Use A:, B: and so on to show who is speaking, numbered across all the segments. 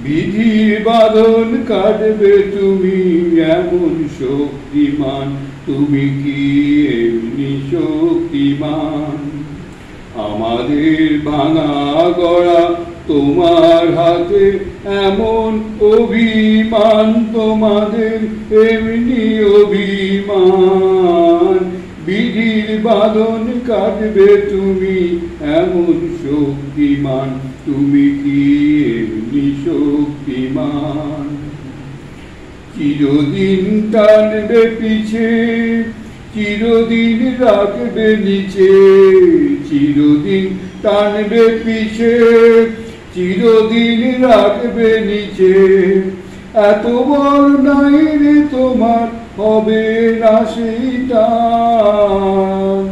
A: বিধির বাঁধন কাটবে তুমি এমন শক্তিমান, তুমি কি এমনি শক্তিমান? আমাদের ভাঙা গড়া তোমার হাতে এমন অভিমান, তোমাদের এমনি অভিমান। বিধির বাঁধন কাটবে তুমি এমন শক্তিমান, তুমি কি এমনি শক্তিমান? চিরদিন টানবে পিছে, চিরদিন রাখবে নিচে, চিরদিন টানবে পিছে, চিরদিন রাখবে নিচে। এত বড় নাই রে তোমার, হবে না সেই টান।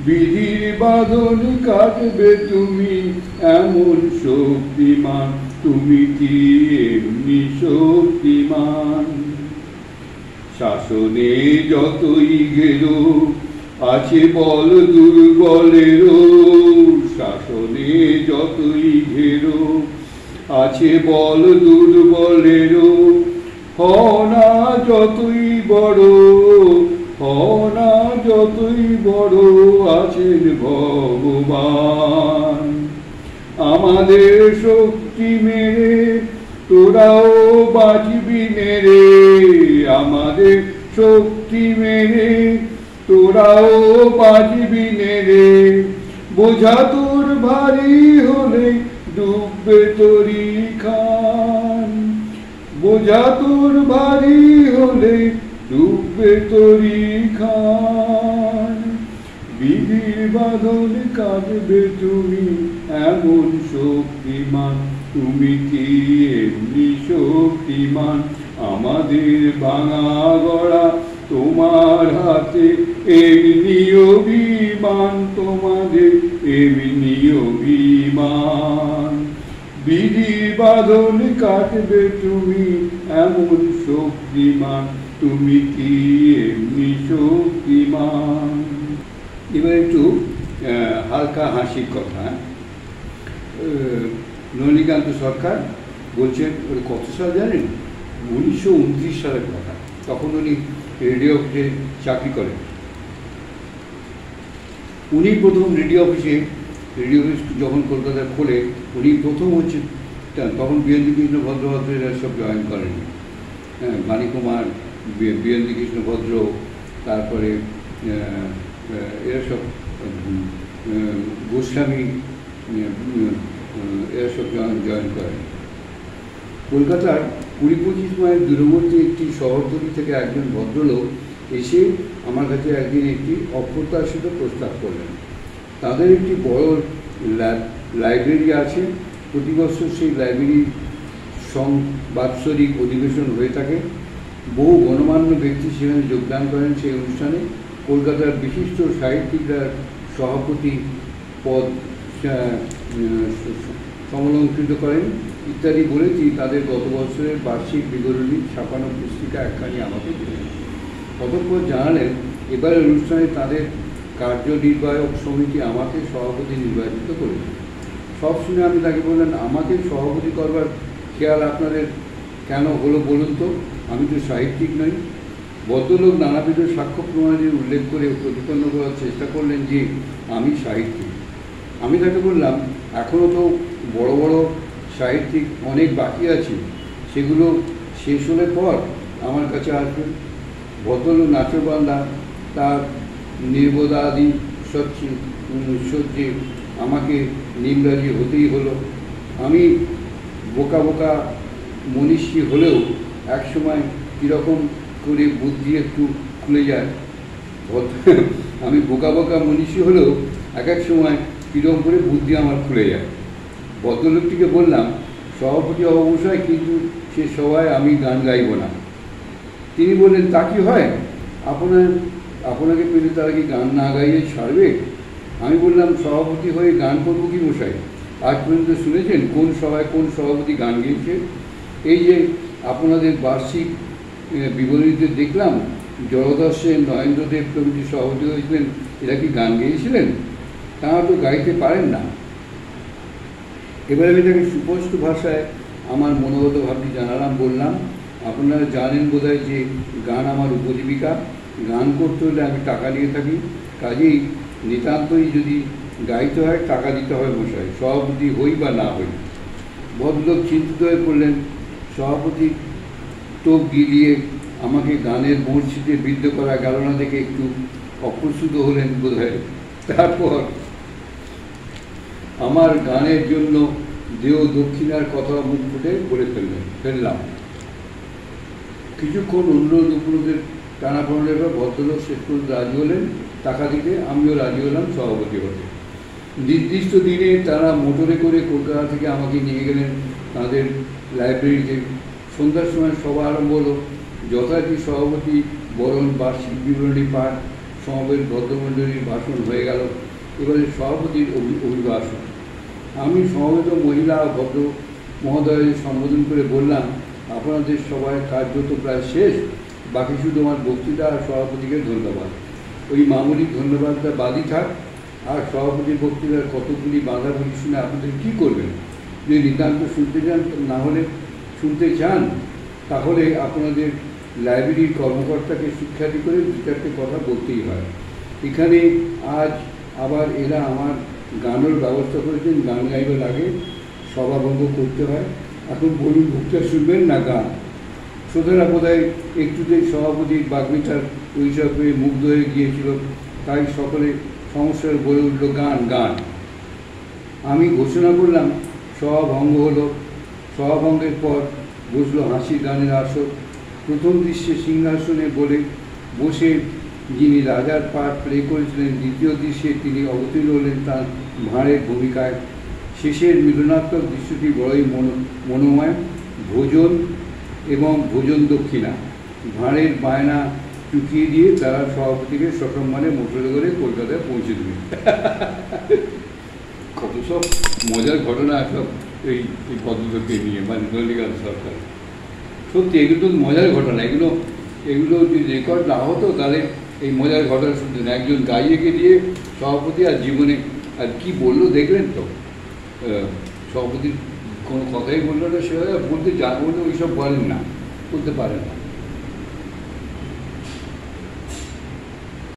A: বিধির বাঁধন কাটবে তুমি এমন শক্তিমান, তুমি কি এমনি শক্তিমান? শাসনে যতই ঘেরো আছে বল দুর্বলেরও, শাসনে যতই ঘেরো আছে বল দুর্বলেরও। হও না যতই বড়, হও না যতই বড়, আছেন ভগবান। আমাদের শক্তি মেরে তোরাও বাঁচবি নেরে, আমাদের শক্তি মেরে তোরাও বাঁচবি নেরে। বোঝা তোর ভারী হলে ডুববে তরি খান, বোঝা তোর ভারী হলে ডুববে তরি খান। বিধির বাঁধন কাটবে তুমি এমন শক্তিমান, তুমি কি এমনি শক্তিমান? আমাদের ভাঙা গড়া তোমার হাতে এমনি অভিমান, তোমাদের এমনি অভিমান। বিধির বাঁধন কাটবে তুমি এমন শক্তিমান, তুমি কি এমনি শক্তিমান? এবার একটু হালকা হাসির কথা। নলিনীকান্ত সরকার বলছেন, ওর কত সাল জানেন? 1929 সালের কথা। তখন উনি রেডিও অফিসে চাকরি করেন। উনি প্রথম রেডিও অফিস যখন কলকাতায় খোলে, উনি প্রথম হচ্ছে, তখন বীরেন্দ্র কৃষ্ণ ভদ্র এরা সব জয়েন করেন। হ্যাঁ, মানিকুমার, বীরেন্দ্র কৃষ্ণ ভদ্র, তারপরে এরা সব গোস্বামী, এরা সব জয়েন করেন। কলকাতার 20-25 মাইল দূরবর্তী একটি শহরতলি থেকে একজন ভদ্রলোক এসে আমার কাছে একদিন একটি অপ্রত্যাশিত প্রস্তাব করলেন। তাদের একটি বড় লাইব্রেরি আছে, প্রতি বছর সেই লাইব্রেরির বাৎসরিক অধিবেশন হয়ে থাকে। বহু গণমান্য ব্যক্তি সেখানে যোগদান করেন। সেই অনুষ্ঠানে কলকাতার বিশিষ্ট সাহিত্যিকরা সভাপতি পদ সমলঙ্কৃত করেন ইত্যাদি বলেছি। তাদের গত বছরের বার্ষিক বিবরণী ছাপানো পুস্তিকা একখানি আমাকে দিলেন। অতঃপর জানালেন এবারের অনুষ্ঠানে তাদের কার্যনির্বাহক সমিতি আমাকে সভাপতি নির্বাচিত করেছে। সব শুনে আমি তাকে বললেন, আমাকে সভাপতি করবার খেয়াল আপনাদের কেন হলো বলুন তো? আমি তো সাহিত্যিক নই। ভদ্রলোক নানাবিধ সাক্ষ্য প্রমাণের উল্লেখ করে প্রতিপন্ন করার চেষ্টা করলেন যে আমি সাহিত্যিক। আমি তাকে বললাম, এখনও তো বড় বড় সাহিত্যিক অনেক বাকি আছে, সেগুলো শেষ হলে পর আমার কাছে আসবেন। ভদ্রলোক নাচবান্দা তার নির্বোধা আদি সহ্যে আমাকে নিমরাজি হতেই হলো। আমি বোকা বোকা মনীষী হলেও একসময় কীরকম করে বুদ্ধি একটু খুলে যায়। আমি বোকা বোকা মনীষী হলেও এক এক সময় কীরকম করে বুদ্ধি আমার খুলে যায়। ভদ্রলোকটিকে বললাম, সভাপতি অবশ্যই, কিন্তু সে সভায় আমি গান গাইব না। তিনি বললেন, তা কি হয়? আপনাকে পেলে তারা কি গান না গাইয়ে ছাড়বে? আমি বললাম, সভাপতি হয়ে গান করবো কি মশাই? আজ পর্যন্ত শুনেছেন কোন সভায় কোন সভাপতি গান গেয়েছে? এই যে আপনাদের বার্ষিক বিবরণীতে দেখলাম জলদাস সেন, নরেন্দ্রদেব প্রভৃতি সভাপতি হয়েছিলেন, এরা কি গান গেয়েছিলেন? তারা তো গাইতে পারেন না। এবার আমি তাকে সুস্পষ্ট ভাষায় আমার মনোগত ভাবটি জানালাম, বললাম আপনারা জানেন বোধহয় যে গান আমার উপজীবিকা, গান করতে হলে আমি টাকা নিয়ে থাকি, কাজেই নিতান্তই যদি গাইতে হয় টাকা দিতে হয় মশাই, সভাপতি হই বা না হই। ভদ্রলোক চিন্তিত হয়ে পড়লেন। সভাপতি টোপ গিলিয়ে আমাকে গানের মূর্ছিতে বিদ্ধ করা গেল না দেখে একটু অপ্রস্তুত হলেন বোধহয়। তারপর আমার গানের জন্য দেহ দক্ষিণার কথা মুখ ফুটে বলে ফেললাম। কিছুক্ষণ অনুরোধ উপরোধের টানাপড়নের পর ভদ্রলোক শেষ পর্যন্ত রাজি হলেন টাকা দিতে। আমিও রাজি হলাম সভাপতি হতে। নির্দিষ্ট দিনে তারা মোটরে করে কলকাতা থেকে আমাকে নিয়ে গেলেন তাদের লাইব্রেরিতে। সন্ধ্যার সময় সভা আরম্ভ হলো। যথারীতি সভাপতি বরণ, বার্ষিক বিবরণী পাঠ, সমাবেশ ভদ্রমণ্ডলীর ভাষণ হয়ে গেল। এবারে সভাপতির অভিভাষণ। আমি সমবেত মহিলা ও ভদ্র মহোদয়ের সম্বোধন করে বললাম, আপনাদের সবাই কার্য তো প্রায় শেষ, বাকি শুধু আমার বক্তৃতা আর সভাপতিকে ধন্যবাদ। ওই মামুলি ধন্যবাদটা বাদই থাক। আর সভাপতির বক্তৃতার কতগুলি বাঁধাগুলি শুনে আপনাদের কী করবেন? যদি নিতান্ত শুনতে চান, না হলে শুনতে চান, তাহলে আপনাদের লাইব্রেরির কর্মকর্তাকে শিক্ষার্থী করে দু চারটে কথা বলতেই হয়। এখানে আজ আবার এরা আমার গানের ব্যবস্থা করেছেন, গান গাইবার আগে সভাভঙ্গ করতে হয়। এখন বলুন, বক্তৃতা শুনবেন না গান? শ্রোতারা বোধহয় একটুতেই সভাপতির বাগ্মিতার ওইসব পেয়ে মুগ্ধ হয়ে গিয়েছিল, তাই সকলে সমস্যার বলে উঠল গান গান। আমি ঘোষণা করলাম সভাভঙ্গ হলো। সভাভঙ্গের পর বসলো হাসির গানের আসর। প্রথম দৃশ্যে সিংহাসনে বসে যিনি রাজার পাঠ প্লে করেছিলেন, দ্বিতীয় দৃশ্যে তিনি অবতীর্ণ হলেন তাঁর ভাঁড়ের ভূমিকায়। শেষের মিলনাত্মক দৃশ্যটি বড়ই মনোময়। ভোজন এবং ভোজন দক্ষিণা, ভাঁড়ের বায়না চুকিয়ে দিয়ে তারা সভাপতিকে সসম্মানে মোটরে করে কলকাতায় পৌঁছে দেবে। কত সব মজার ঘটনা সব এই ভদ্রলোককে নিয়ে, মানে নলিনীকান্ত সরকার। সত্যি এগুলো তো মজার ঘটনা। এগুলো যদি রেকর্ড না হতো তাহলে এই মজার ঘটনা শুনতেন। একজন গাইয়েকে দিয়ে সভাপতি আর জীবনে আর কি বললো দেখলেন তো? সভাপতির কোনো কথাই বললো না, সে বলতে যা বললো ওইসব বলেন না, বলতে পারেন না।